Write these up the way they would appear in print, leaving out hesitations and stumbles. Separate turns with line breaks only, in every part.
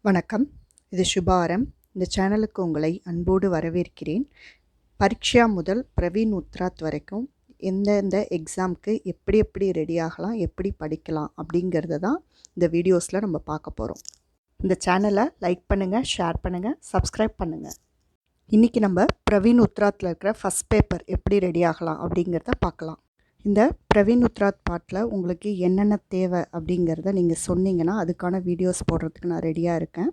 வணக்கம். இது சுபாரம். இந்த சேனலுக்கு உங்களை அன்போடு வரவேற்கிறேன். பரீட்சா முதல் பிரவீன் உத்ராத் வரைக்கும் எந்தெந்த எக்ஸாமுக்கு எப்படி ரெடி ஆகலாம், எப்படி படிக்கலாம் அப்படிங்கிறத தான் இந்த வீடியோஸில் நம்ம பார்க்க போகிறோம். இந்த சேனலை லைக் பண்ணுங்கள், ஷேர் பண்ணுங்கள், சப்ஸ்கிரைப் பண்ணுங்கள். இன்றைக்கி நம்ம பிரவீன் உத்ராத்தில் இருக்கிற ஃபஸ்ட் பேப்பர் எப்படி ரெடி ஆகலாம் அப்படிங்கிறத பார்க்கலாம். இந்த பிரவீன் உத்ராத் பாட்டில் உங்களுக்கு என்னென்ன தேவை அப்படிங்கிறத நீங்கள் சொன்னீங்கன்னா அதுக்கான வீடியோஸ் போடுறதுக்கு நான் ரெடியாக இருக்கேன்.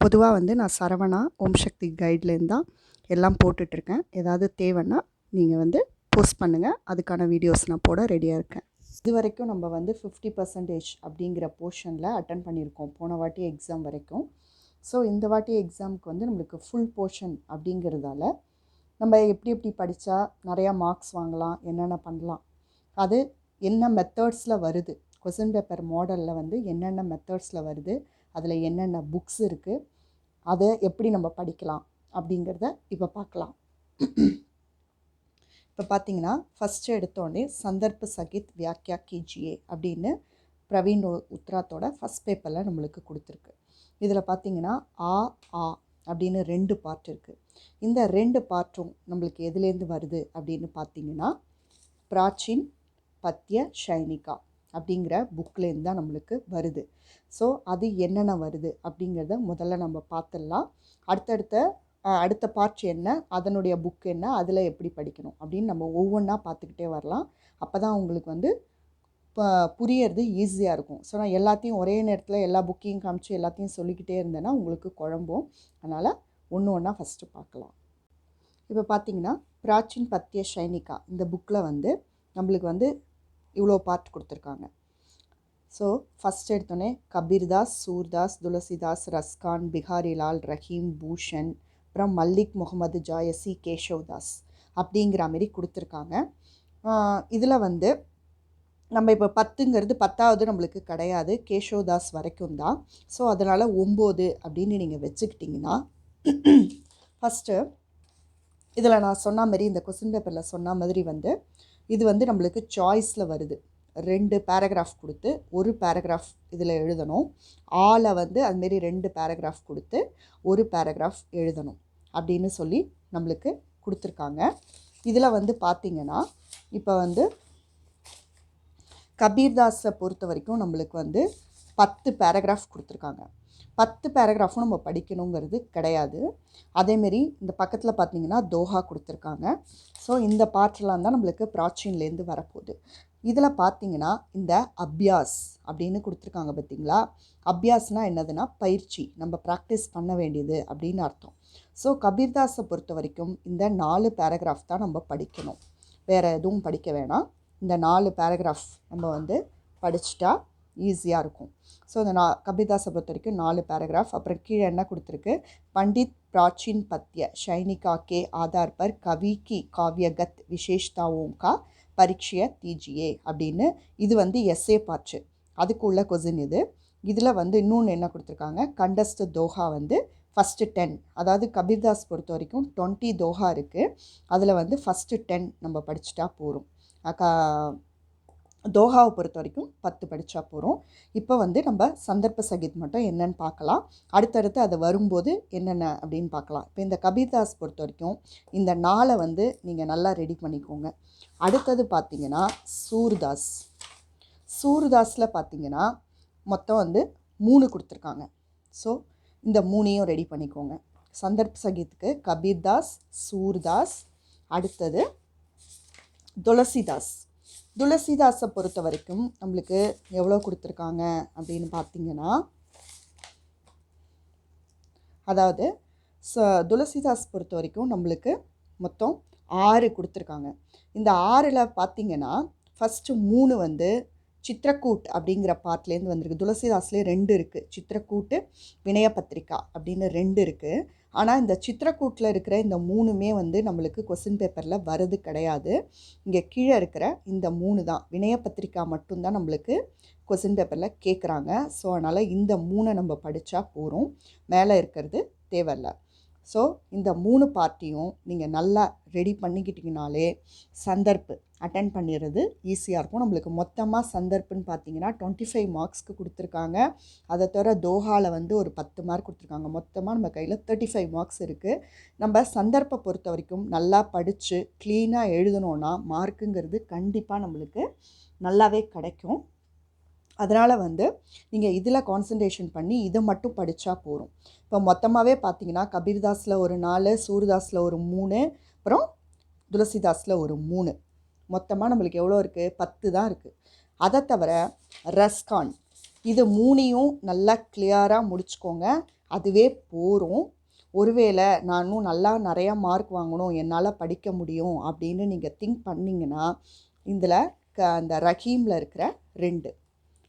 பொதுவாக நான் சரவணா ஓம் சக்தி கைட்லேருந்து தான் எல்லாம் போட்டுட்ருக்கேன். ஏதாவது தேவைன்னா நீங்கள் போஸ்ட் பண்ணுங்கள், அதுக்கான வீடியோஸ் நான் போட ரெடியாக இருக்கேன். இது வரைக்கும் நம்ம 50% அப்படிங்கிற போர்ஷனில் அட்டன் பண்ணியிருக்கோம் போன வாட்டி எக்ஸாம் வரைக்கும். ஸோ இந்த வாட்டி எக்ஸாமுக்கு நம்மளுக்கு ஃபுல் போர்ஷன் அப்படிங்கிறதால நம்ம எப்படி படித்தா நிறையா மார்க்ஸ் வாங்கலாம், என்னென்ன பண்ணலாம், அது என்ன மெத்தட்ஸில் வருது, கொஸ்டின் பேப்பர் மாடலில் என்னென்ன மெத்தட்ஸில் வருது, அதில் என்னென்ன புக்ஸ் இருக்குது, அதை எப்படி நம்ம படிக்கலாம் அப்படிங்கிறத இப்போ பார்க்கலாம். இப்போ பார்த்தீங்கன்னா ஃபஸ்ட்டு எடுத்தோடனே சந்தர்ப்ப சகித் வியாக்கியா கீஜியே அப்படின்னு பிரவீன் உத்ராத்தோட ஃபஸ்ட் பேப்பரில் நம்மளுக்கு கொடுத்துருக்கு. இதில் பார்த்தீங்கன்னா ஆ அப்படின்னு 2 பார்ட் இருக்குது. இந்த 2 பார்ட்டும் நம்மளுக்கு எதுலேருந்து வருது அப்படின்னு பார்த்தீங்கன்னா பிராச்சீன் பத்ய ஷைனிகா அப்படிங்கிற புக்லேருந்து தான் நம்மளுக்கு வருது. ஸோ அது என்னென்ன வருது அப்படிங்கிறத முதல்ல நம்ம பார்த்துடலாம். அடுத்த பார்ட் என்ன, அதனுடைய புக் என்ன, அதில் எப்படி படிக்கணும் அப்படின்னு நம்ம ஒவ்வொன்றா பார்த்துக்கிட்டே வரலாம். அப்போ தான் உங்களுக்கு புரியறது ஈஸியாக இருக்கும். ஸோ நான் எல்லாத்தையும் ஒரே நேரத்தில் எல்லா புக்கையும் காமிச்சு எல்லாத்தையும் சொல்லிக்கிட்டே இருந்தேன்னா உங்களுக்கு குழம்பும். அதனால் ஒன்று ஒன்றா ஃபஸ்ட்டு பார்க்கலாம். இப்போ பார்த்தீங்கன்னா பிராச்சீன் பத்ய ஷைனிகா இந்த புக்கில் நம்மளுக்கு இவ்வளோ பார்ட் கொடுத்துருக்காங்க. ஸோ ஃபஸ்ட் எடுத்தோடனே கபீர்தாஸ், சூர்தாஸ், துளசிதாஸ், ரஸ்கான், பிஹாரிலால், ரஹீம், பூஷன், அப்புறம் மல்லிக் முகமது ஜாயசி, கேஷவ்தாஸ் அப்படிங்கிற மாரி கொடுத்துருக்காங்க. இதில் நம்ம இப்போ 10ங்கிறது 10வது நம்மளுக்கு கிடையாது, கேஷவ்தாஸ் வரைக்கும் தான். ஸோ அதனால் 9 அப்படின்னு நீங்கள் வச்சுக்கிட்டிங்கன்னா ஃபஸ்ட்டு இதில் நான் சொன்ன மாதிரி இந்த கொஸ்டின் பேப்பரில் சொன்ன மாதிரி இது நம்மளுக்கு சாய்ஸில் வருது. 2 பேராகிராஃப் கொடுத்து 1 பேராகிராஃப் இதில் எழுதணும். ஆளை அதுமாரி 2 பேராகிராஃப் கொடுத்து 1 பேராகிராஃப் எழுதணும் அப்படின்னு சொல்லி நம்மளுக்கு கொடுத்துருக்காங்க. இதில் பார்த்திங்கன்னா இப்போ கபீர்தாஸை பொறுத்த வரைக்கும் நம்மளுக்கு 10 பேராகிராஃப் கொடுத்துருக்காங்க. 10 பேராகிராஃபும் நம்ம படிக்கணுங்கிறது கிடையாது. அதேமாரி இந்த பக்கத்தில் பார்த்திங்கன்னா தோஹா கொடுத்துருக்காங்க. ஸோ இந்த பார்ட்லாம் தான் நம்மளுக்கு பிராச்சீன்லேருந்து வரப்போகுது. இதில் பார்த்திங்கன்னா இந்த அபியாஸ் அப்படின்னு கொடுத்துருக்காங்க பார்த்திங்களா. அபியாஸ்னால் என்னதுன்னா பயிற்சி, நம்ம ப்ராக்டிஸ் பண்ண வேண்டியது அப்படின்னு அர்த்தம். ஸோ கபீர்தாஸை பொறுத்த வரைக்கும் இந்த 4 பேராகிராஃப் தான் நம்ம படிக்கணும், வேறு எதுவும் படிக்க வேணாம். இந்த 4 பேராகிராஃப் நம்ம படிச்சுட்டா ஈஸியாக இருக்கும். ஸோ இந்த கபீர்தாஸை பொறுத்த வரைக்கும் 4 பேராகிராஃப். அப்புறம் கீழே என்ன கொடுத்துருக்கு, பண்டித் प्राचीन पत्य शैनिका के आधार पर कवि की काव्यगत विशेषताओं का परिचय दीजिए அப்படின்னு இது எஸ்ஏ பார்ட், அதுக்குள்ள கொஸ்டின் இது. இதில் இன்னொன்று என்ன கொடுத்துருக்காங்க, கண்டஸ்ட் தோஹா ஃபஸ்ட்டு 10, அதாவது கபீர்தாஸ் பொறுத்த வரைக்கும் 20 தோஹா இருக்குது. அதில் ஃபஸ்ட்டு 10 நம்ம படிச்சுட்டா போகிறோம். தோஹாவை பொறுத்த வரைக்கும் 10 படித்தா போகிறோம். இப்போ நம்ம சந்தர்ப்ப சகித் மட்டும் என்னென்னு பார்க்கலாம். அடுத்தடுத்து அது வரும்போது என்னென்ன அப்படின்னு பார்க்கலாம். இப்போ இந்த கபீர்தாஸ் பொறுத்த வரைக்கும் இந்த 4 நீங்கள் நல்லா ரெடி பண்ணிக்கோங்க. அடுத்தது பார்த்திங்கன்னா சூர்தாஸில் பார்த்திங்கன்னா மொத்தம் 3 கொடுத்துருக்காங்க. ஸோ இந்த 3ஐயும் ரெடி பண்ணிக்கோங்க. சந்தர்ப்ப சகித்துக்கு கபீர்தாஸ், சூர்தாஸ், அடுத்தது துளசிதாஸை பொறுத்த வரைக்கும் நம்மளுக்கு எவ்வளோ கொடுத்துருக்காங்க அப்படின்னு பார்த்திங்கன்னா, அதாவது துளசிதாஸ் பொறுத்த வரைக்கும் நம்மளுக்கு மொத்தம் 6 கொடுத்துருக்காங்க. இந்த 6ல் பார்த்திங்கன்னா ஃபஸ்ட்டு 3 சித்திரக்கூட் அப்படிங்கிற பார்ட்லேருந்து வந்திருக்கு. துளசிதாஸ்லேயே 2 இருக்குது, சித்திரக்கூட்டு, வினய பத்திரிகா அப்படின்னு 2 இருக்குது. ஆனால் இந்த சித்திரக்கூட்டில் இருக்கிற இந்த 3மே நம்மளுக்கு கொஸ்டின் பேப்பரில் வரது கிடையாது. இங்கே கீழே இருக்கிற இந்த 3 தான், வினய பத்திரிகா மட்டும்தான் நம்மளுக்கு கொஸ்டின் பேப்பரில் கேட்குறாங்க. ஸோ அதனால் இந்த 3 நம்ம படித்தா போகிறோம், மேலே இருக்கிறது தேவையில்லை. ஸோ இந்த 3 பார்ட்டியும் நீங்கள் நல்லா ரெடி பண்ணிக்கிட்டிங்கனாலே அட்டென்ட் பண்ணிடுறது ஈஸியாக இருக்கும். நம்மளுக்கு மொத்தமாக சந்தர்ப்புன்னு பார்த்தீங்கன்னா 25 மார்க்ஸ்க்கு கொடுத்துருக்காங்க. அதை தவிர தோஹாவில் வந்து ஒரு 10 மார்க் கொடுத்துருக்காங்க. மொத்தமாக நம்ம கையில் 35 மார்க்ஸ் இருக்குது. நம்ம சந்தர்ப்பை பொறுத்த வரைக்கும் நல்லா படித்து க்ளீனாக எழுதணுன்னா மார்க்குங்கிறது கண்டிப்பாக நம்மளுக்கு நல்லாவே கிடைக்கும். அதனால் வந்து நீங்கள் இதில் கான்சன்ட்ரேஷன் பண்ணி இதை மட்டும் படித்தா போதும். இப்போ மொத்தமாகவே பார்த்தீங்கன்னா கபீர்தாஸில் ஒரு 4, சூர்தாஸில் ஒரு 3, அப்புறம் துளசிதாஸில் ஒரு 3, மொத்தமாக நம்மளுக்கு எவ்வளோ இருக்குது? 10 தான் இருக்குது. அதை தவிர ரஸ்கான் இது 3ஐயும் நல்லா கிளியராக முடிச்சுக்கோங்க. அதுவே போகும். ஒருவேளை நான் இன்னும் நல்லா நிறையா மார்க் வாங்கணும், என்னால் படிக்க முடியும் அப்படின்னு நீங்கள் திங்க் பண்ணிங்கன்னா இதில் அந்த ரஹீமில் இருக்கிற 2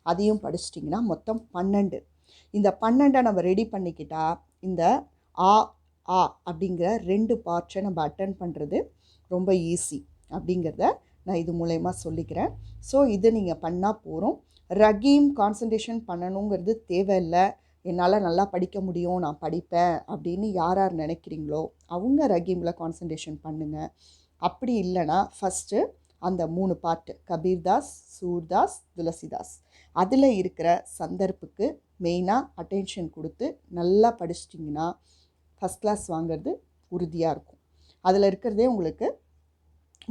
அதையும் படிச்சிட்டிங்கன்னா மொத்தம் 12. இந்த 12 நம்ம ரெடி பண்ணிக்கிட்டால் இந்த ஆ ஆ அப்படிங்கிற 2 பார்ட்ஸை நம்ம அட்டன் பண்ணுறது ரொம்ப ஈஸி அப்படிங்கிறத நான் இது மூலயமா சொல்லிக்கிறேன். ஸோ இது நீங்கள் பண்ணால் போகிறோம். ரஹீம் கான்சன்ட்ரேஷன் பண்ணணுங்கிறது தேவையில்லை. என்னால் நல்லா படிக்க முடியும், நான் படிப்பேன் அப்படின்னு யார் யார் நினைக்கிறீங்களோ அவங்க ரஹீமில் கான்சன்ட்ரேஷன் பண்ணுங்கள். அப்படி இல்லைன்னா ஃபஸ்ட்டு அந்த 3 பார்ட்டு கபீர்தாஸ், சூர்தாஸ், துளசிதாஸ் அதில் இருக்கிற சந்தர்ப்புக்கு மெயினாக அட்டென்ஷன் கொடுத்து நல்லா படிச்சிட்டிங்கன்னா ஃபஸ்ட் கிளாஸ் வாங்கிறது உறுதியாக இருக்கும். அதில் இருக்கிறதே உங்களுக்கு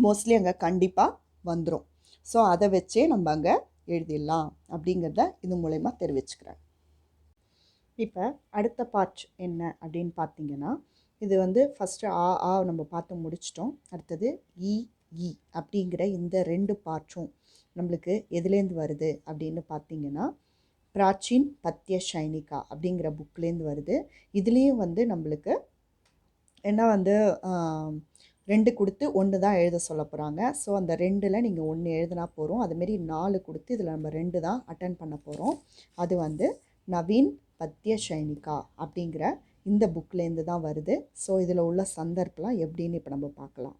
மோஸ்ட்லி அங்கே கண்டிப்பாக வந்துடும். ஸோ அதை வச்சே நம்ம அங்கே எழுதிடலாம் அப்படிங்கிறத இது மூலயமா தெரிவிச்சுக்கிறேன். இப்போ அடுத்த பார்ட் என்ன அப்படின்னு பார்த்தீங்கன்னா, இது வந்து ஃபஸ்ட்டு ஆ ஆ நம்ம பார்த்து முடிச்சிட்டோம். அடுத்தது இ இ அப்படிங்கிற இந்த 2 பார்ட்ஸும் நம்மளுக்கு எதுலேருந்து வருது அப்படின்னு பார்த்தீங்கன்னா, பிராச்சீன் பத்ய சைனிகா அப்படிங்கிற புக்லேருந்து வருது. இதுலேயும் வந்து நம்மளுக்கு என்ன வந்து 2 கொடுத்து 1 தான் எழுத சொல்ல போகிறாங்க. ஸோ அந்த 2ல் நீங்கள் 1 எழுதினா போகிறோம். அதுமாரி 4 கொடுத்து இதில் நம்ம 2 தான் அட்டன் பண்ண போகிறோம். அது வந்து நவீன் பத்ய சைனிகா அப்படிங்கிற இந்த புக்லேருந்து தான் வருது. ஸோ இதில் உள்ள சந்தர்ப்பெலாம் எப்படின்னு இப்போ நம்ம பார்க்கலாம்.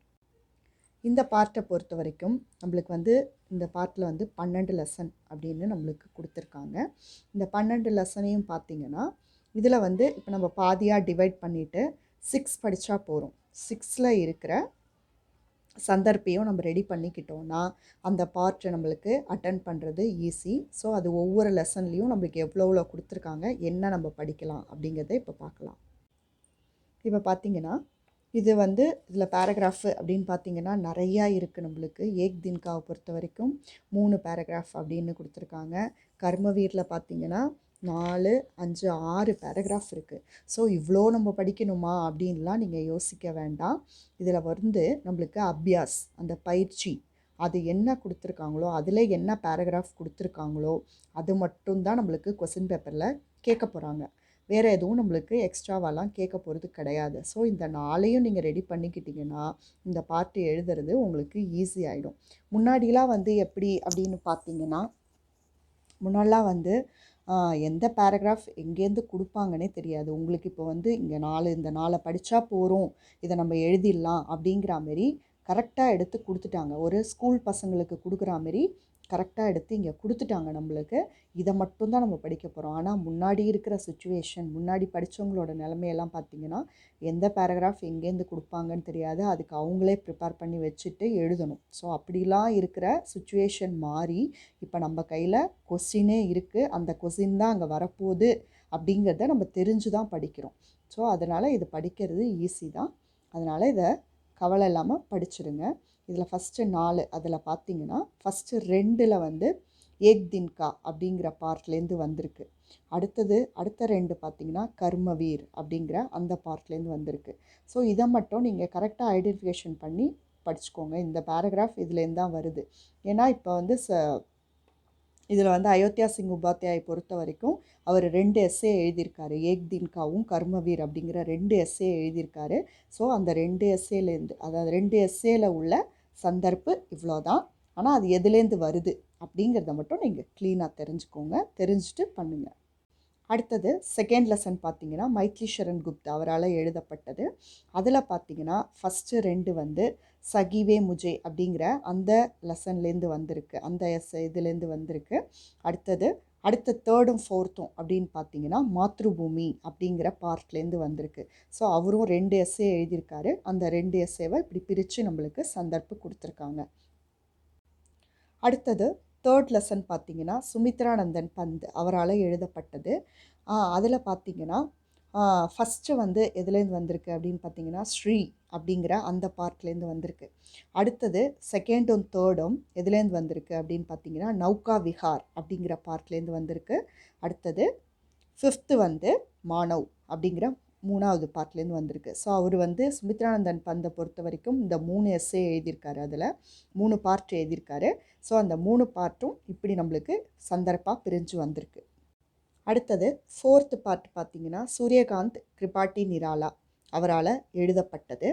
இந்த பார்ட்டை பொறுத்த வரைக்கும் நம்மளுக்கு வந்து இந்த பார்ட்டில் வந்து 12 லெசன் அப்படின்னு நம்மளுக்கு கொடுத்துருக்காங்க. இந்த 12 லெசனையும் பார்த்திங்கன்னா இதில் வந்து இப்போ நம்ம பாதியாக டிவைட் பண்ணிவிட்டு 6 படித்தா போகிறோம். 6ல் இருக்கிற சந்தர்ப்பையும் நம்ம ரெடி பண்ணிக்கிட்டோன்னா அந்த பார்ட்டை நம்மளுக்கு அட்டன் பண்ணுறது ஈஸி. ஸோ அது ஒவ்வொரு லெசன்லேயும் நம்மளுக்கு எவ்வளோ கொடுத்துருக்காங்க, என்ன நம்ம படிக்கலாம் அப்படிங்கிறத இப்போ பார்க்கலாம். இப்போ பார்த்திங்கன்னா இது வந்து இதில் பேராகிராஃபு அப்படின்னு பார்த்திங்கன்னா நிறையா இருக்குது. நம்மளுக்கு ஏக் தின்காவை பொறுத்த வரைக்கும் 3 பேராகிராஃப் அப்படின்னு கொடுத்துருக்காங்க. கர்மவீரில் பார்த்திங்கன்னா 4, 5, 6 பேராகிராஃப் இருக்குது. ஸோ இவ்வளோ நம்ம படிக்கணுமா அப்படின்லாம் நீங்கள் யோசிக்க வேண்டாம். இதில் வந்து நம்மளுக்கு அபியாஸ் அந்த பயிற்சி அது என்ன கொடுத்துருக்காங்களோ அதில் என்ன பேராகிராஃப் கொடுத்துருக்காங்களோ அது மட்டும்தான் நம்மளுக்கு கொஸ்டின் பேப்பரில் கேட்க போகிறாங்க. வேறு எதுவும் நம்மளுக்கு எக்ஸ்ட்ராவாலாம் கேட்க போகிறது கிடையாது. ஸோ இந்த 4ஐயும் நீங்கள் ரெடி பண்ணிக்கிட்டிங்கன்னா இந்த பார்ட்டு எழுதுறது உங்களுக்கு ஈஸி ஆகிடும். முன்னாடிலாம் வந்து எப்படி அப்படின்னு பார்த்தீங்கன்னா, முன்னாடிலாம் வந்து எந்த பேராகிராஃப் எங்கேருந்து கொடுப்பாங்கன்னே தெரியாது. உங்களுக்கு இப்போ வந்து இங்கே 4 இந்த 4 படித்தா போகிறோம், இதை நம்ம எழுதிடலாம் அப்படிங்கிற மாரி கரெக்டாக எடுத்து கொடுத்துட்டாங்க. ஒரு ஸ்கூல் பசங்களுக்கு கொடுக்குற மாரி கரெக்டாக எடுத்து இங்கே கொடுத்துட்டாங்க நம்மளுக்கு. இதை மட்டும்தான் நம்ம படிக்க போகிறோம். ஆனால் முன்னாடி இருக்கிற சுச்சுவேஷன், முன்னாடி படித்தவங்களோட நிலைமையெல்லாம் பார்த்திங்கன்னா எந்த பேராகிராஃப் எங்கேருந்து கொடுப்பாங்கன்னு தெரியாது. அதுக்கு அவங்களே ப்ரிப்பேர் பண்ணி வச்சுட்டு எழுதணும். ஸோ அப்படிலாம் இருக்கிற சுச்சுவேஷன் மாறி இப்போ நம்ம கையில் கொஸ்டினே இருக்குது. அந்த கொஸ்டின் தான் அங்கே வரப்போகுது அப்படிங்கிறத நம்ம தெரிஞ்சு தான் படிக்கிறோம். ஸோ அதனால் இது படிக்கிறது ஈஸி தான். அதனால் இதை கவலை இல்லாமல் படிச்சிடுங்க. இதில் ஃபஸ்ட்டு 4 அதில் பார்த்திங்கன்னா ஃபஸ்ட்டு 2ல் வந்து ஏக் தின்கா அப்படிங்கிற பார்ட்லேருந்து வந்திருக்கு. அடுத்த 2 பார்த்திங்கன்னா கர்மவீர் அப்படிங்கிற அந்த பார்ட்லேருந்து வந்திருக்கு. ஸோ இதை மட்டும் நீங்கள் கரெக்டாக ஐடென்டிஃபிகேஷன் பண்ணி படிச்சுக்கோங்க. இந்த பேராகிராஃப் இதுலேருந்து தான் வருது. ஏன்னா இப்போ வந்து இதில் வந்து அயோத்தியா சிங் உபாத்யாயை பொறுத்த வரைக்கும் அவர் 2 எஸ்ஸே எழுதியிருக்காரு. ஏக் தின்காவும் கர்மவீர் அப்படிங்கிற 2 எஸ்ஸே எழுதியிருக்காரு. ஸோ அந்த 2 எஸ்ஸேலேருந்து, அதாவது 2 எஸ்ஸேல உள்ள சந்தர்ப்பு இவ்வளோ தான். ஆனால் அது எதுலேருந்து வருது அப்படிங்கிறத மட்டும் நீங்கள் க்ளீனாக தெரிஞ்சுக்கோங்க. தெரிஞ்சுட்டு பண்ணுங்கள். அடுத்தது செகண்ட் லெசன் பார்த்திங்கன்னா மைத்லி சரண் குப்தா அவரால் எழுதப்பட்டது. அதில் பார்த்திங்கன்னா ஃபஸ்ட்டு 2 வந்து சகிவே முஜே அப்படிங்கிற அந்த லெசன்லேருந்து வந்திருக்கு, அந்த இதுலேருந்து வந்திருக்கு. அடுத்த 3ம் 4ம் அப்படின்னு பார்த்திங்கன்னா மாத்ருபூமி அப்படிங்கிற பார்ட்லேருந்து வந்திருக்கு. ஸோ அவரும் 2 எஸ்ஸே எழுதியிருக்காரு. அந்த 2 எஸ்ஸேவை இப்படி பிரித்து நம்மளுக்கு சந்தர்ப்பு கொடுத்துருக்காங்க. அடுத்தது தேர்ட் லெசன் பார்த்தீங்கன்னா சுமித்ரானந்தன் பந்த் அவரால் எழுதப்பட்டது. அதில் பார்த்தீங்கன்னா ஃபஸ்ட்டு வந்து எதுலேருந்து வந்திருக்கு அப்படின்னு பார்த்தீங்கன்னா ஸ்ரீ அப்படிங்கிற அந்த பார்ட்லேருந்து வந்திருக்கு. அடுத்தது செகண்டும் தேர்டும் எதுலேருந்து வந்திருக்கு அப்படின்னு பார்த்தீங்கன்னா நௌகா விஹார் அப்படிங்கிற பார்ட்லேருந்து வந்திருக்கு. அடுத்தது ஃபிஃப்த்து வந்து மானவ் அப்படிங்கிற 3வது பார்ட்லேருந்து வந்திருக்கு. ஸோ அவர் வந்து சுமித்ரானந்தன் பந்தை பொறுத்த வரைக்கும் இந்த 3 எஸ்ஸே எழுதியிருக்காரு. அதில் 3 பார்ட் எழுதியிருக்காரு. ஸோ அந்த 3 பார்ட்டும் இப்படி நம்மளுக்கு சந்தர்ப்பாக பிரிஞ்சு வந்திருக்கு. அடுத்தது ஃபோர்த்து பார்ட் பார்த்திங்கன்னா சூரியகாந்த் திரிபாட்டி நிராலா அவரால் எழுதப்பட்டது.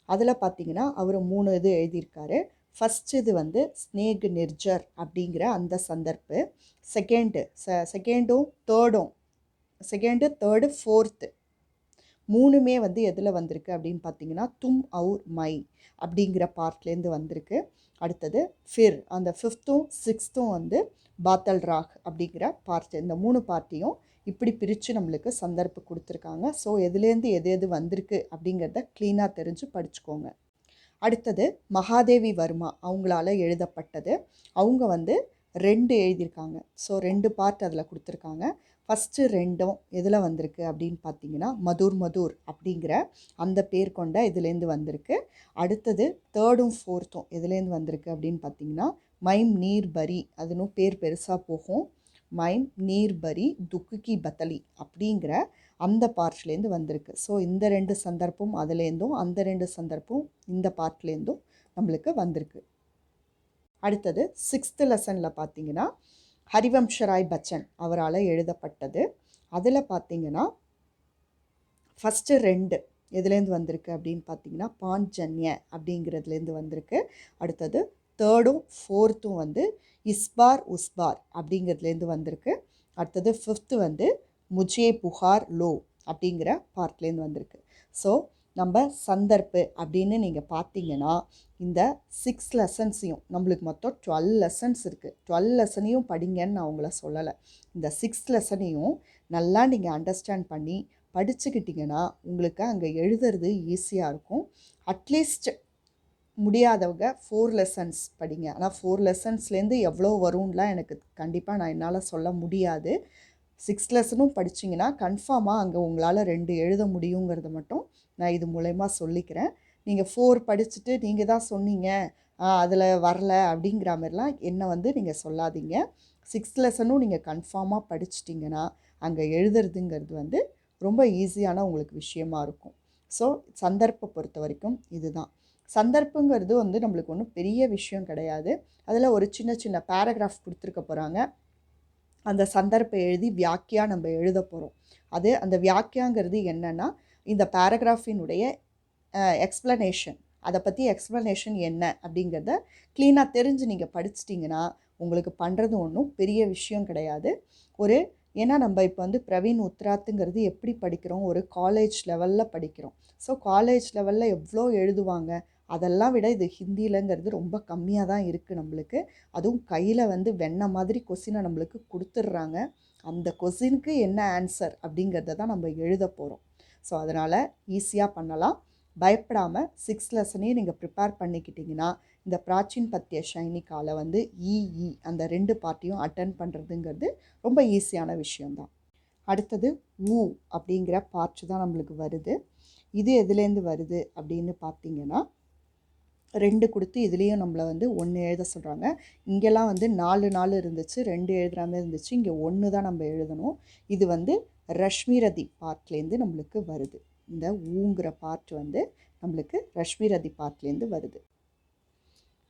அதில் பார்த்திங்கன்னா அவர் 3 இது எழுதியிருக்காரு. ஃபஸ்ட்டு இது வந்து ஸ்னேக் நிர்ஜர் அப்படிங்கிற அந்த சந்தர்ப்பு. செகண்டும் தேர்டும் செகண்டு தேர்டு ஃபோர்த்து 3மே வந்து எதில் வந்திருக்கு அப்படின்னு பார்த்தீங்கன்னா தும் அவுர் மை அப்படிங்கிற பார்ட்லேருந்து வந்திருக்கு. அடுத்தது ஃபிர் அந்த 5த்தும் 6த்தும் வந்து பாத்தல் ராக் அப்படிங்கிற பார்ட். இந்த 3 பார்ட்டையும் இப்படி பிரித்து நம்மளுக்கு சந்தர்ப்பு கொடுத்துருக்காங்க. ஸோ எதுலேருந்து எது எது வந்திருக்கு அப்படிங்கிறத க்ளீனாக தெரிஞ்சு படிச்சுக்கோங்க. அடுத்தது மகாதேவி வர்மா அவங்களால எழுதப்பட்டது. அவங்க வந்து 2 எழுதியிருக்காங்க. ஸோ 2 பார்ட் அதில் கொடுத்துருக்காங்க. ஃபஸ்ட்டு 2ம் எதில் வந்திருக்கு அப்படின்னு பார்த்தீங்கன்னா மதுர் அப்படிங்கிற அந்த பேர் கொண்ட இதுலேருந்து வந்திருக்கு. அடுத்தது தேர்டும் ஃபோர்த்தும் எதுலேருந்து வந்திருக்கு அப்படின்னு பார்த்தீங்கன்னா மைம் நீர் பரி, அதுனும் பேர் பெருசாக போகும், மைம் நீர் பரி துக்குக்கி பத்தலி அப்படிங்கிற அந்த பார்ட்லேருந்து வந்திருக்கு. ஸோ இந்த 2 சந்தர்ப்பம் அதுலேருந்தும் அந்த 2 சந்தர்ப்பம் இந்த பார்ட்லேருந்தும் நம்மளுக்கு வந்திருக்கு. அடுத்தது 6th லெசனில் பார்த்தீங்கன்னா ஹரிவம்ஷராய் பச்சன் அவரால் எழுதப்பட்டது. அதில் பார்த்தீங்கன்னா ஃபஸ்ட்டு 2 எதுலேருந்து வந்திருக்கு அப்படின்னு பார்த்தீங்கன்னா பாஞ்சன்ய அப்படிங்கிறதுலேருந்து வந்திருக்கு. அடுத்தது தேர்டும் ஃபோர்த்தும் வந்து இஸ்பார் உஸ்பார் அப்படிங்கிறதுலேருந்து வந்திருக்கு. அடுத்தது 5த்து வந்து முஜே புகார் லோ அப்படிங்கிற பார்ட்லேருந்து வந்திருக்கு. ஸோ நம்ம சந்தர்ப்பு அப்படின்னு நீங்கள் பார்த்தீங்கன்னா இந்த 6 லெசன்ஸையும் நம்மளுக்கு மொத்தம் 12 லெசன்ஸ் இருக்குது. 12 லெசனையும் படிங்கன்னு நான் உங்களை சொல்லலை. இந்த 6 லெசனையும் நல்லா நீங்கள் அண்டர்ஸ்டாண்ட் பண்ணி படிச்சுக்கிட்டிங்கன்னா உங்களுக்கு அங்கே எழுதுறது ஈஸியாக இருக்கும். அட்லீஸ்ட் முடியாதவங்க 4 லெசன்ஸ் படிங்க. ஆனால் 4 லெசன்ஸ்லேருந்து எவ்வளோ வரும்லாம் எனக்கு கண்டிப்பாக என்னால் சொல்ல முடியாது. 6 லெசனும் படிச்சிங்கன்னா கன்ஃபார்மாக அங்கே உங்களால் 2 எழுத முடியுங்கிறத மட்டும் நான் இது மூலயமா சொல்லிக்கிறேன். நீங்கள் 4 படிச்சுட்டு நீங்கள் தான் சொன்னீங்க அதில் வரல அப்படிங்கிற மாதிரிலாம் என்னை வந்து நீங்கள் சொல்லாதீங்க. 6 லெசனும் நீங்கள் கன்ஃபார்மாக படிச்சிட்டிங்கன்னா அங்கே எழுதுறதுங்கிறது வந்து ரொம்ப ஈஸியான உங்களுக்கு விஷயமா இருக்கும். ஸோ சந்தர்ப்பை பொறுத்த வரைக்கும் இதுதான். சந்தர்ப்புங்கிறது வந்து நம்மளுக்கு ஒன்றும் பெரிய விஷயம் கிடையாது. அதில் ஒரு சின்ன சின்ன பேராகிராஃப் கொடுத்துருக்க போகிறாங்க. அந்த சந்தர்ப்பை எழுதி வியாக்கியா நம்ம எழுத போகிறோம். அது அந்த வியாக்கியாங்கிறது என்னென்னா இந்த பேராகிராஃபினுடைய எக்ஸ்ப்ளனேஷன், அதை பற்றி எக்ஸ்ப்ளனேஷன் என்ன அப்படிங்கிறத க்ளீனாக தெரிஞ்சு நீங்கள் படிச்சிட்டிங்கன்னா உங்களுக்கு பண்ணுறது ஒன்றும் பெரிய விஷயம் கிடையாது. ஏன்னா நம்ம இப்போ வந்து பிரவீன் உத்ராத்துங்கிறது எப்படி படிக்கிறோம், ஒரு காலேஜ் லெவலில் படிக்கிறோம். ஸோ காலேஜ் லெவலில் எவ்வளோ எழுதுவாங்க, அதெல்லாம் விட இது ஹிந்திலங்கிறது ரொம்ப கம்மியாக தான் இருக்குது நம்மளுக்கு. அதுவும் கையில் வந்து வெண்ணெய் மாதிரி கொஸ்டினை நம்மளுக்கு கொடுத்துட்றாங்க. அந்த கொஸ்டினுக்கு என்ன ஆன்சர் அப்படிங்கிறத தான் நம்ம எழுத போகிறோம். ஸோ அதனால் ஈஸியாக பண்ணலாம். பயப்படாமல் 6 லெசனையும் நீங்கள் ப்ரிப்பேர் பண்ணிக்கிட்டிங்கன்னா இந்த பிராச்சீன் பத்திய சைனிக்கால வந்து அந்த 2 பார்ட்டையும் அட்டன் பண்ணுறதுங்கிறது ரொம்ப ஈஸியான விஷயந்தான். அடுத்தது ஊ அப்படிங்கிற பார்ட் தான் நம்மளுக்கு வருது. இது எதுலேருந்து வருது அப்படின்னு பார்த்தீங்கன்னா 2 கொடுத்து இதுலேயும் நம்மளை வந்து 1 எழுத சொல்கிறாங்க. இங்கெல்லாம் வந்து 4 இருந்துச்சு, 2 எழுதுகிற மாதிரி இருந்துச்சு. இங்கே 1 தான் நம்ம எழுதணும். இது வந்து ரஷ்மிரதி பார்ட்லேருந்து நம்மளுக்கு வருது. இந்த ஊங்கிற பார்ட் வந்து நம்மளுக்கு ரஷ்மிரதி பார்ட்லேருந்து வருது.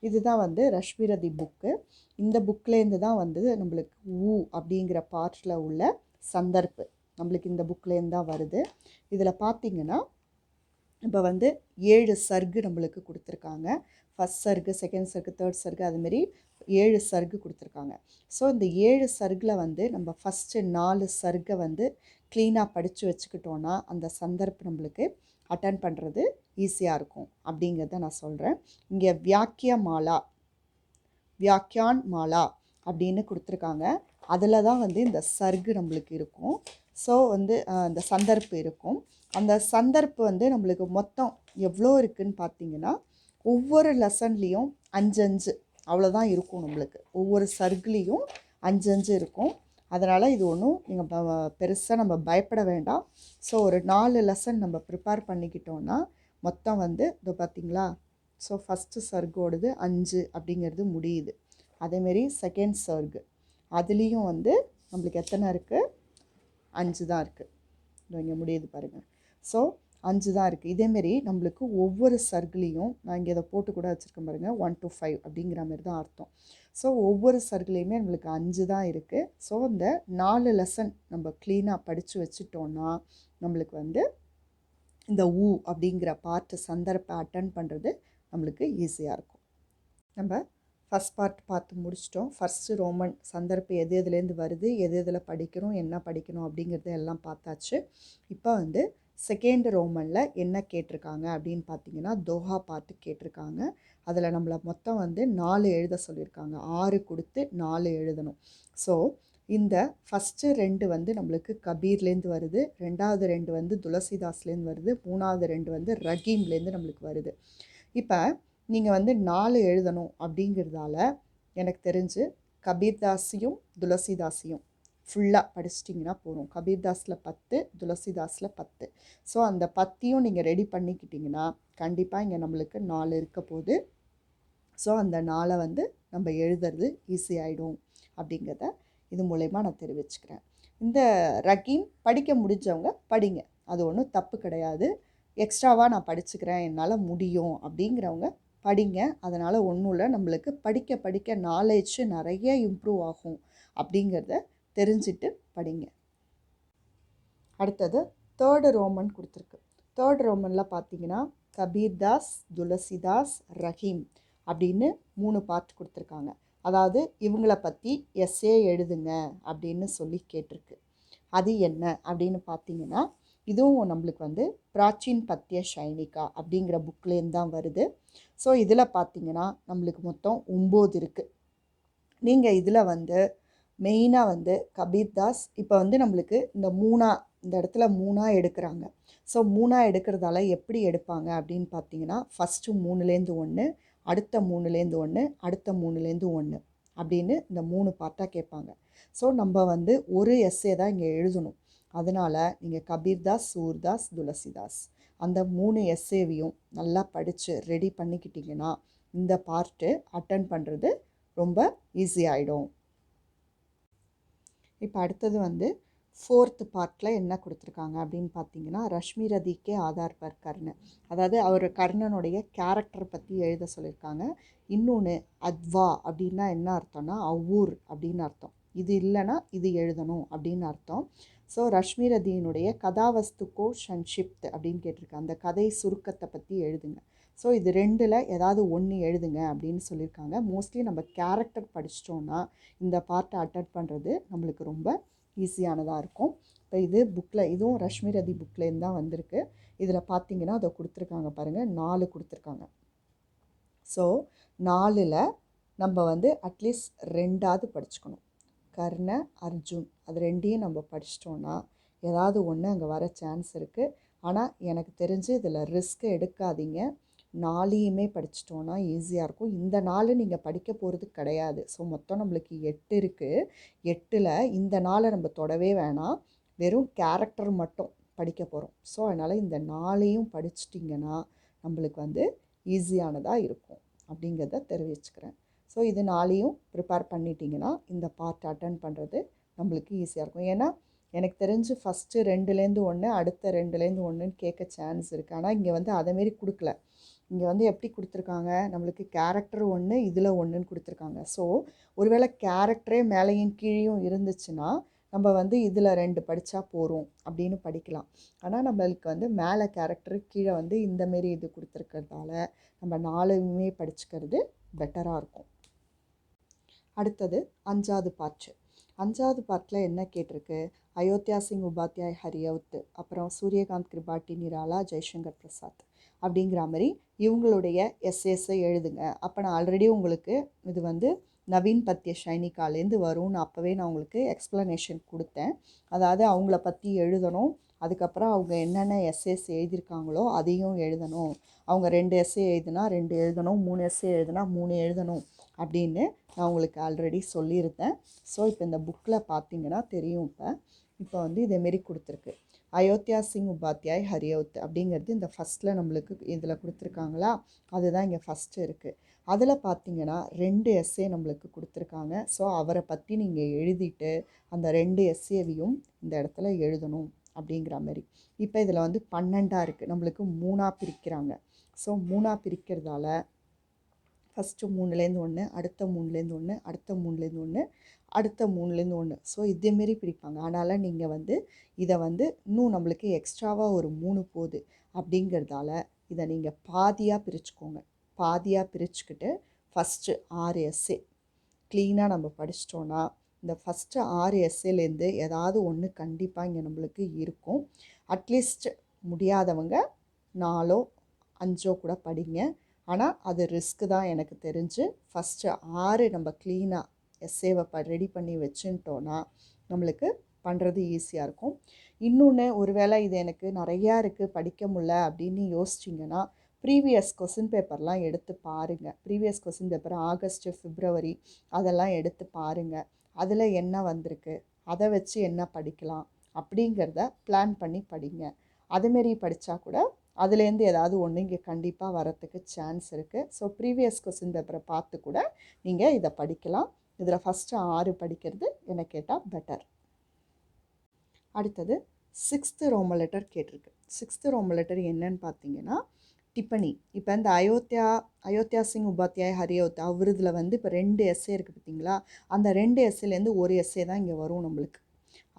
இதுதான் வந்து ரஷ்மிரதி புக்கு. இந்த புக்லேருந்து தான் வந்து நம்மளுக்கு ஊ அப்படிங்கிற பார்ட்டில் உள்ள சந்தர்ப்பு நம்மளுக்கு இந்த புக்லேருந்து தான் வருது. இதில் பார்த்திங்கன்னா இப்போ வந்து 7 சர்கு நம்மளுக்கு கொடுத்துருக்காங்க. ஃபஸ்ட் சர்கு, செகண்ட் சர்கு, தேர்ட் சர்கு, அதுமாரி 7 சர்கு கொடுத்துருக்காங்க. ஸோ இந்த 7 சர்கில் வந்து நம்ம ஃபஸ்ட்டு 4 சர்கை வந்து க்ளீனாக படித்து வச்சுக்கிட்டோன்னா அந்த சந்தர்ப்பு நம்மளுக்கு அட்டன் பண்ணுறது ஈஸியாக இருக்கும் அப்படிங்கிறத நான் சொல்கிறேன். இங்கே வியாக்கியான் மாலா அப்படின்னு கொடுத்துருக்காங்க. அதில் தான் வந்து இந்த சர்கு நம்மளுக்கு இருக்கும். ஸோ வந்து அந்த சந்தர்ப்பு இருக்கும். அந்த சந்தர்ப்பு வந்து நம்மளுக்கு மொத்தம் எவ்வளோ இருக்குதுன்னு பார்த்தீங்கன்னா ஒவ்வொரு லெசன்லேயும் 5 அவ்வளோதான் இருக்கும் நம்மளுக்கு. ஒவ்வொரு சர்க்கிளையும் 5 5 இருக்கும். அதனால் இது ஒன்றும் நீங்கள் பெருசாக நம்ம பயப்பட வேண்டாம். ஸோ ஒரு 4 லெசன் நம்ம ப்ரிப்பேர் பண்ணிக்கிட்டோன்னா மொத்தம் வந்து இதோ பார்த்திங்களா. ஸோ ஃபஸ்ட்டு சர்க்கோடது 5 அப்படிங்கிறது முடியுது. அதேமாரி செகண்ட் சர்க்கு அதுலேயும் வந்து நம்மளுக்கு எத்தனை இருக்குது? 5 தான் இருக்குது. இதோ இங்கே முடியுது பாருங்கள். ஸோ 5 தான் இருக்குது. இதேமாரி நம்மளுக்கு ஒவ்வொரு சர்க்கிளையும் நான் இங்கே இதை போட்டு கூட வச்சுருக்கேன் பாருங்கள். 1 to 5 அப்படிங்கிற மாதிரி தான் அர்த்தம். ஸோ ஒவ்வொரு சர்க்கிளையுமே நம்மளுக்கு 5 தான் இருக்குது. ஸோ இந்த 4 லெசன் நம்ம க்ளீனாக படித்து வச்சுட்டோன்னா நம்மளுக்கு வந்து இந்த ஊ அப்படிங்கிற பார்ட்டு சந்தர்ப்பை அட்டன் பண்ணுறது நம்மளுக்கு ஈஸியாக இருக்கும். நம்ம ஃபஸ்ட் பார்ட் பார்த்து முடிச்சிட்டோம். ஃபஸ்ட்டு ரோமன் சந்தர்ப்பு எது எதுலேருந்து வருது, எது எதில் படிக்கணும், என்ன படிக்கணும் அப்படிங்கிறது எல்லாம் பார்த்தாச்சு. இப்போ வந்து செகண்ட் ரோமனில் என்ன கேட்டிருக்காங்க அப்படின்னு பார்த்தீங்கன்னா தோஹா பார்ட்டு கேட்டிருக்காங்க. அதில் நம்மளை மொத்தம் வந்து 4 எழுத சொல்லியிருக்காங்க. 6 கொடுத்து 4 எழுதணும். ஸோ இந்த ஃபஸ்ட்டு 2 வந்து நம்மளுக்கு கபீர்லேருந்து வருது, 2வது 2 வந்து துளசிதாஸ்லேருந்து வருது, 3வது 2 வந்து ரஹீம்லேருந்து நம்மளுக்கு வருது. இப்போ நீங்கள் வந்து 4 எழுதணும் அப்படிங்கிறதால எனக்கு தெரிஞ்சு கபீர்தாஸையும் துளசிதாஸையும் ஃபுல்லாக படிச்சிட்டிங்கன்னா போகும். கபீர்தாஸில் 10, துளசிதாஸில் 10. ஸோ அந்த 10யும் நீங்கள் ரெடி பண்ணிக்கிட்டிங்கன்னா கண்டிப்பாக இங்கே நம்மளுக்கு 4 இருக்க போகுது. ஸோ அந்த 4 வந்து நம்ம எழுதுறது ஈஸியாகிடும் அப்படிங்கிறத இது மூலயமா நான் தெரிவிச்சுக்கிறேன். இந்த ரஹீம் படிக்க முடிஞ்சவங்க படிங்க, அது ஒன்றும் தப்பு கிடையாது. எக்ஸ்ட்ராவாக நான் படிச்சுக்கிறேன், என்னால் முடியும் அப்படிங்கிறவங்க படிங்க. அதனால் ஒன்றும் இல்லை, நம்மளுக்கு படிக்க படிக்க நாலேஜ் நிறைய இம்ப்ரூவ் ஆகும் அப்படிங்கிறத தெரிஞ்சுட்டு படிங்க. அடுத்தது தேர்டு ரோமன் கொடுத்துருக்கு. தேர்ட் ரோமனில் பார்த்தீங்கன்னா கபீர்தாஸ், துளசிதாஸ், ரஹீம் அப்படின்னு 3 பார்ட் கொடுத்துருக்காங்க. அதாவது இவங்களை பற்றி எஸ்ஏ எழுதுங்க அப்படின்னு சொல்லி கேட்டிருக்கு. அது என்ன அப்படின்னு பார்த்தீங்கன்னா இதுவும் நம்மளுக்கு வந்து பிராச்சீன் பத்திய சைனிகா அப்படிங்கிற புக்லேருந்து தான் வருது. ஸோ இதில் பார்த்தீங்கன்னா நம்மளுக்கு மொத்தம் 9 இருக்குது. நீங்கள் இதில் வந்து மெயினாக வந்து கபீர்தாஸ் இப்போ வந்து நம்மளுக்கு இந்த இடத்துல 3 எடுக்கிறாங்க. ஸோ 3 எடுக்கிறதால எப்படி எடுப்பாங்க அப்படின்னு பார்த்தீங்கன்னா ஃபஸ்ட்டு 3லேருந்து 1, அடுத்த 3லேருந்து 1, அடுத்த 3லேருந்து 1 அப்படின்னு இந்த 3 பார்ட்டாக கேட்பாங்க. ஸோ நம்ம வந்து ஒரு எஸ்ஸே தான் இங்கே எழுதணும். அதனால் நீங்கள் கபீர்தாஸ், சூர்தாஸ், துளசிதாஸ் அந்த 3 எஸ்ஏவையும் நல்லா படித்து ரெடி பண்ணிக்கிட்டிங்கன்னா இந்த பார்ட்டு அட்டன் பண்ணுறது ரொம்ப ஈஸியாகிடும். இப்போ அடுத்தது வந்து 4th பார்ட்டில் என்ன கொடுத்துருக்காங்க அப்படின்னு பார்த்தீங்கன்னா ரஷ்மி ரதிக்கே ஆதார் பர் கர்ண, அதாவது அவர் கர்ணனுடைய கேரக்டர் பற்றி எழுத சொல்லியிருக்காங்க. இன்னொன்று அத்வா அப்படின்னா என்ன அர்த்தம்னா அவ்வூர் அப்படின்னு அர்த்தம். இது இல்லைன்னா இது எழுதணும் அப்படின்னு அர்த்தம். ஸோ ரஷ்மி ரதியினுடைய கதாவஸ்துக்கோ சன்ஷிப்த் அப்படின்னு கேட்டிருக்காங்க. அந்த கதை சுருக்கத்தை பற்றி எழுதுங்க. ஸோ இது 2ல் ஏதாவது 1 எழுதுங்க அப்படின்னு சொல்லியிருக்காங்க. மோஸ்ட்லி நம்ம கேரக்டர் படிச்சிட்டோன்னா இந்த பார்ட்டை அட்டன் பண்ணுறது நம்மளுக்கு ரொம்ப ஈஸியானதாக இருக்கும். இப்போ இது புக்கில், இதுவும் ரஷ்மி ரதி புக்லேருந்து தான் வந்திருக்கு. இதில் பார்த்தீங்கன்னா அதை கொடுத்துருக்காங்க பாருங்கள், 4 கொடுத்துருக்காங்க. ஸோ 4ல் நம்ம வந்து அட்லீஸ்ட் 2ஆவது படிச்சுக்கணும். கர்ண, அர்ஜுன் அது 2ஐயும் நம்ம படிச்சிட்டோன்னா ஏதாவது ஒன்று அங்கே வர சான்ஸ் இருக்குது. ஆனால் எனக்கு தெரிஞ்சு இதில் ரிஸ்க் எடுக்காதீங்க. 4ஐயுமே படிச்சிட்டோன்னா ஈஸியாக இருக்கும். இந்த 4 நீங்கள் படிக்க போகிறது கிடையாது. ஸோ மொத்தம் நம்மளுக்கு 8 இருக்குது. 8ல் இந்த 4 நம்ம தொடவே வேணாம், வெறும் கேரக்டர் மட்டும் படிக்க போகிறோம். ஸோ அதனால் இந்த 4ஐயும் படிச்சிட்டிங்கன்னா நம்மளுக்கு வந்து ஈஸியானதாக இருக்கும் அப்படிங்கிறத தெரிவிச்சுக்கிறேன். ஸோ இது 4ஐயும் ப்ரிப்பேர் பண்ணிட்டீங்கன்னா இந்த பார்ட் அட்டன் பண்ணுறது நம்மளுக்கு ஈஸியாக இருக்கும். ஏன்னா எனக்கு தெரிஞ்சு ஃபஸ்ட்டு 2லேருந்து 1, அடுத்த 2லேருந்து 1ன்னு கேட்க சான்ஸ் இருக்குது. ஆனால் இங்கே வந்து அதேமாரி கொடுக்கல. இங்கே வந்து எப்படி கொடுத்துருக்காங்க, நம்மளுக்கு கேரக்டர் 1 இதில் 1ன்னு கொடுத்துருக்காங்க. ஸோ ஒருவேளை கேரக்டரே மேலேயும் கீழேயும் இருந்துச்சுன்னா நம்ம வந்து இதில் 2 படித்தா போகிறோம் அப்படின்னு படிக்கலாம். ஆனால் நம்மளுக்கு வந்து மேலே கேரக்டரு கீழே வந்து இந்தமாரி இது கொடுத்துருக்கிறதால நம்ம 4ஐயுமே படிச்சுக்கிறது பெட்டராக இருக்கும். அடுத்தது 5வது பார்ட்டு. 5வது பார்ட்டில் என்ன கேட்டிருக்கு, அயோத்தியா சிங் உபாத்யாய் ஹரியவுத், அப்புறம் சூரியகாந்த் கிருபாட்டி நிராலா, ஜெய்சங்கர் பிரசாத் அப்படிங்கிற மாதிரி இவங்களுடைய எஸ்ஏஸை எழுதுங்க. அப்போ நான் ஆல்ரெடி உங்களுக்கு இது வந்து நவீன் பத்திய சைனிகாலேருந்து வரும்னு அப்போவே நான் உங்களுக்கு எக்ஸ்ப்ளனேஷன் கொடுத்தேன். அதாவது அவங்கள பற்றி எழுதணும், அதுக்கப்புறம் அவங்க என்னென்ன எஸ்ஏஸ் எழுதியிருக்காங்களோ அதையும் எழுதணும். அவங்க 2 எஸ்ஏ எழுதுனா 2 எழுதணும், 3 எஸ்ஏ எழுதுனா 3 எழுதணும் அப்படின்னு நான் உங்களுக்கு ஆல்ரெடி சொல்லியிருந்தேன். ஸோ இப்போ இந்த புக்கில் பார்த்தீங்கன்னா தெரியும். இப்போ வந்து இதேமாரி கொடுத்துருக்கு. அயோத்தியா சிங் உபாத்யாய் ஹரியோத் அப்படிங்கிறது இந்த ஃபஸ்ட்டில் நம்மளுக்கு இதில் கொடுத்துருக்காங்களா, அதுதான் இங்கே ஃபஸ்ட்டு இருக்குது. அதில் பார்த்தீங்கன்னா 2 எஸ்ஸே நம்மளுக்கு கொடுத்துருக்காங்க. ஸோ அவரை பற்றி நீங்கள் எழுதிட்டு அந்த 2 எஸ்ஸேவையும் இந்த இடத்துல எழுதணும் அப்படிங்கிற மாதிரி. இப்போ இதில் வந்து 12 இருக்குது, நம்மளுக்கு 3ஆக பிரிக்கிறாங்க. ஸோ 3ஆக பிரிக்கிறதால ஃபஸ்ட்டு 3லேருந்து 1, அடுத்த 3லேருந்து 1, அடுத்த 3லேருந்து 1, அடுத்த 3லேருந்து 1. ஸோ இதேமாரி பிரிப்பாங்க. அதனால் நீங்கள் வந்து இதை வந்து இன்னும் நம்மளுக்கு எக்ஸ்ட்ராவாக ஒரு 3 போகுது அப்படிங்கிறதால இதை நீங்கள் பாதியாக பிரிச்சுக்கோங்க. பாதியாக பிரிச்சுக்கிட்டு ஃபஸ்ட்டு 6 எஸ்ஸே க்ளீனாக நம்ம படிச்சிட்டோன்னா இந்த ஃபஸ்ட்டு 6 எஸ்ஸேலேருந்து ஏதாவது ஒன்று கண்டிப்பாக இங்கே நம்மளுக்கு இருக்கும். அட்லீஸ்ட் முடியாதவங்க 4ஓ 5ஓ கூட படிங்க. ஆனால் அது ரிஸ்க்கு தான் எனக்கு தெரிஞ்சு. ஃபஸ்ட்டு 6 நம்ம க்ளீனாக எஸ்ஸேவை ரெடி பண்ணி வச்சுட்டோன்னா நம்மளுக்கு பண்ணுறது ஈஸியாக இருக்கும். இன்னொன்று, ஒருவேளை இது எனக்கு நிறையா இருக்குது படிக்க முடியல அப்படின்னு யோசிச்சிங்கன்னா ப்ரீவியஸ் கொஸ்டின் பேப்பர்லாம் எடுத்து பாருங்கள். ப்ரீவியஸ் கொஸ்டின் பேப்பர் ஆகஸ்ட்டு, பிப்ரவரி அதெல்லாம் எடுத்து பாருங்கள். அதில் என்ன வந்திருக்கு, அதை வச்சு என்ன படிக்கலாம் அப்படிங்கிறத பிளான் பண்ணி படிங்க. அதுமாரி படித்தா கூட அதுலேருந்து ஏதாவது ஒன்று இங்கே கண்டிப்பாக வரத்துக்கு சான்ஸ் இருக்குது. ஸோ ப்ரீவியஸ் கொஸ்டின் பேப்பரை பார்த்து கூட நீங்கள் இதை படிக்கலாம். இதில் ஃபஸ்ட்டு 6 படிக்கிறது என்ன கேட்டால் பெட்டர். அடுத்தது 6th ரோமன் லெட்டர் கேட்டிருக்கு. 6th ரோமன் லெட்டர் என்னன்னு பார்த்தீங்கன்னா டிப்பனி. இப்போ இந்த அயோத்தியா சிங் உபாத்யாய் ஹரியோத் அவருதில் வந்து இப்போ 2 எஸ்ஸே இருக்குது பார்த்தீங்களா, அந்த 2 எஸ்ஸேலேருந்து ஒரு எஸ்ஸே தான் இங்கே வரும் நம்மளுக்கு.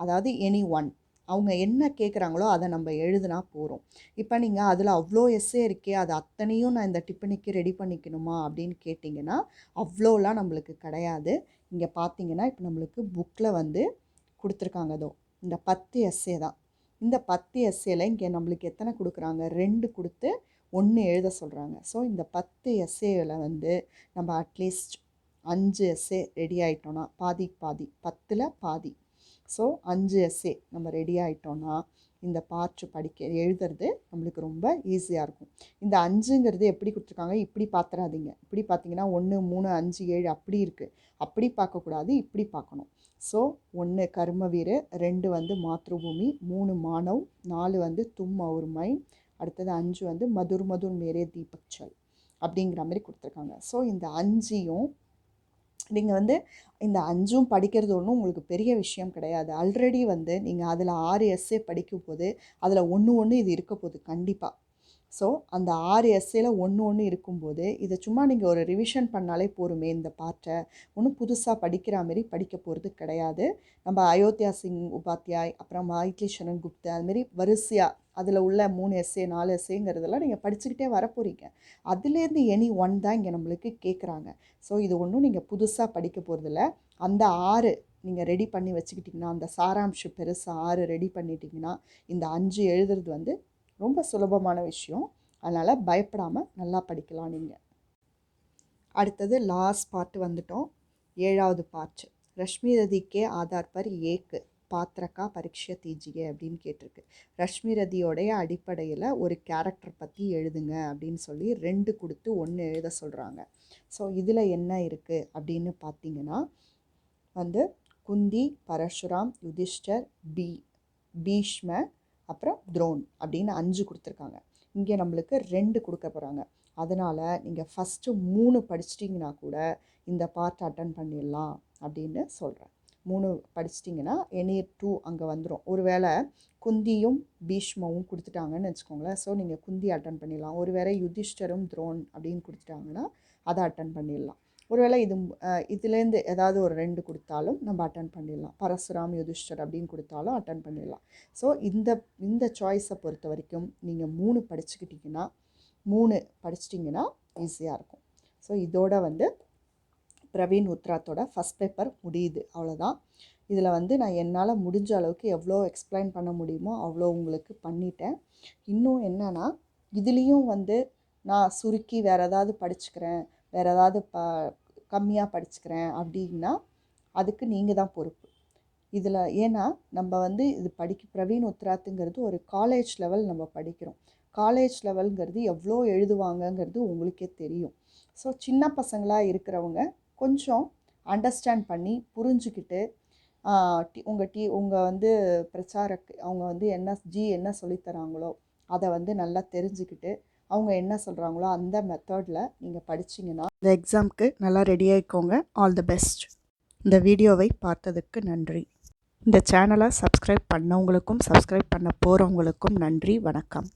அதாவது எனி ஒன் அவங்க என்ன கேட்குறாங்களோ அதை நம்ம எழுதுனா போகிறோம். இப்போ நீங்கள் அதில் அவ்வளோ எஸ்ஸே இருக்கே, அது அத்தனையும் நான் இந்த டிப்பனிக்கு ரெடி பண்ணிக்கணுமா அப்படின்னு கேட்டிங்கன்னா அவ்வளோலாம் நம்மளுக்கு கிடையாது. இங்கே பார்த்தீங்கன்னா இப்போ நம்மளுக்கு புக்கில் வந்து கொடுத்துருக்காங்க. அதோ இந்த 10 எஸ்ஸே தான். இந்த 10 எஸ்ஸேல இங்கே நம்மளுக்கு எத்தனை கொடுக்குறாங்க, 2 கொடுத்து 1 எழுத சொல்கிறாங்க. ஸோ இந்த 10 எஸ்ஸேவில் வந்து நம்ம அட்லீஸ்ட் 5 எஸ்ஸே ரெடி ஆகிட்டோன்னா பாதி பாதி 10ல் பாதி. ஸோ 5 எஸ்ஸே நம்ம ரெடி ஆகிட்டோன்னா இந்த பார்ட் எழுதுறது நம்மளுக்கு ரொம்ப ஈஸியாக இருக்கும். இந்த 5ங்கிறது எப்படி கொடுத்துருக்காங்க, இப்படி பார்த்துறாதீங்க. இப்படி பார்த்தீங்கன்னா 1, 3, 5, 7 அப்படி இருக்குது. அப்படி பார்க்கக்கூடாது, இப்படி பார்க்கணும். ஸோ 1 கர்மவீர், 2 வந்து மாத்ருபூமி, 3 மானவ், 4 வந்து தும் और மை, அடுத்தது 5 வந்து மதுர் மதுர் மேரே தீபக் சல் அப்படிங்கிற மாதிரி கொடுத்துருக்காங்க. ஸோ இந்த 5ஐயும் நீங்கள் வந்து இந்த 5ம் படிக்கிறது ஒன்றும் உங்களுக்கு பெரிய விஷயம் கிடையாது. ஆல்ரெடி வந்து நீங்கள் அதில் 6 எஸ்ஸே படிக்கும் போது அதில் ஒன்று இது இருக்க போகுது கண்டிப்பாக. ஸோ அந்த 6 எஸ்ஸேல ஒன்று இருக்கும்போது இதை சும்மா நீங்கள் ஒரு ரிவிஷன் பண்ணாலே போருமே. இந்த பார்ட்டை ஒன்றும் புதுசாக படிக்கிற மாதிரி படிக்க போகிறது கிடையாது. நம்ம அயோத்தியா சிங் உபாத்யாய், அப்புறம் மைதிலி சரண் குப்தா, அதுமாரி வரிசையாக அதில் உள்ள 3 எஸ்ஸே 4 எஸ்ஸேங்கிறதெல்லாம் நீங்கள் படிச்சுக்கிட்டே வரப்போகிறீங்க. அதுலேருந்து எனி ஒன் தான் இங்கே நம்மளுக்கு கேட்குறாங்க. ஸோ இது ஒன்றும் நீங்கள் புதுசாக படிக்க போகிறதில்ல. அந்த 6 நீங்கள் ரெடி பண்ணி வச்சுக்கிட்டிங்கன்னா, அந்த சாராம்சம் பெருசாக 6 ரெடி பண்ணிட்டீங்கன்னா இந்த 5 எழுதுறது வந்து ரொம்ப சுலபமான விஷயம். அதனால் பயப்படாமல் நல்லா படிக்கலாம் நீங்கள். அடுத்தது லாஸ்ட் பார்ட் வந்துட்டோம். 7வது பார்ட். ரஷ்மி ரதிக்கே ஆதார் பர் ஏக் பாத்திரக்கா பரீட்சை தீஜியே அப்படின்னு கேட்டிருக்கு. ரஷ்மி ரதியோடைய அடிப்படையில் ஒரு கேரக்டர் பற்றி எழுதுங்க அப்படின்னு சொல்லி 2 கொடுத்து 1 எழுத சொல்கிறாங்க. ஸோ இதில் என்ன இருக்குது அப்படின்னு பார்த்தீங்கன்னா வந்து குந்தி, பரசுராம், யுதிஷ்டர், பீஷ்ம, அப்புறம் துரோன் அப்படின்னு 5 கொடுத்துருக்காங்க. இங்கே நம்மளுக்கு 2 கொடுக்க போகிறாங்க. அதனால் நீங்கள் ஃபஸ்ட்டு 3 படிச்சிட்டிங்கன்னா கூட இந்த பார்ட் அட்டன் பண்ணிடலாம் அப்படின்னு சொல்கிறேன். 3 படிச்சிட்டிங்கன்னா எனி 2 அங்கே வந்துடும். ஒருவேளை குந்தியும் பீஷ்மவும் கொடுத்துட்டாங்கன்னு வச்சுக்கோங்களேன். ஸோ நீங்கள் குந்தி அட்டன் பண்ணிடலாம். ஒருவேளை யுதிஷ்டரும் துரோன் அப்படின்னு கொடுத்துட்டாங்கன்னா அதை அட்டன் பண்ணிடலாம். ஒருவேளை இதுலேருந்து ஏதாவது ஒரு 2 கொடுத்தாலும் நம்ம அட்டன் பண்ணிடலாம். பரசுராம், யுதிஷ்டர் அப்படின்னு கொடுத்தாலும் அட்டன் பண்ணிடலாம். ஸோ இந்த சாய்ஸை பொறுத்த வரைக்கும் நீங்கள் 3 படிச்சிட்டிங்கன்னா ஈஸியாக இருக்கும். ஸோ இதோட வந்து பிரவீன் உத்ராத்தோட ஃபஸ்ட் பேப்பர் முடியுது. அவ்வளோதான். இதில் வந்து நான் என்னால் முடிஞ்ச அளவுக்கு எவ்வளோ எக்ஸ்பிளைன் பண்ண முடியுமோ அவ்வளோ உங்களுக்கு பண்ணிட்டேன். இன்னும் என்னென்னா இதுலேயும் வந்து நான் சுருக்கி வேறு ஏதாவது படிச்சுக்கிறேன், வேறு ஏதாவது கம்மியாக படிச்சுக்கிறேன் அப்படின்னா அதுக்கு நீங்கள் தான் பொறுப்பு இதில். ஏன்னா நம்ம வந்து இது பிரவீன் உத்ராத்துங்கிறது ஒரு காலேஜ் லெவல் நம்ம படிக்கிறோம். காலேஜ் லெவலுங்கிறது எவ்வளோ எழுதுவாங்கங்கிறது உங்களுக்கே தெரியும். ஸோ சின்ன பசங்களாக இருக்கிறவங்க கொஞ்சம் அண்டர்ஸ்டாண்ட் பண்ணி புரிஞ்சுக்கிட்டு உங்கள் வந்து பிரச்சாரக்கு அவங்க வந்து என்ன சொல்லித்தராங்களோ அதை வந்து நல்லா தெரிஞ்சுக்கிட்டு அவங்க என்ன சொல்கிறாங்களோ அந்த மெத்தடில் நீங்கள் படிச்சிங்கன்னா இந்த எக்ஸாமுக்கு நல்லா ரெடி ஆகிக்கோங்க. All the best. இந்த வீடியோவை பார்த்ததுக்கு நன்றி. இந்த சேனலை சப்ஸ்கிரைப் பண்ணவங்களுக்கும் சப்ஸ்கிரைப் பண்ண போகிறவங்களுக்கும் நன்றி. வணக்கம்.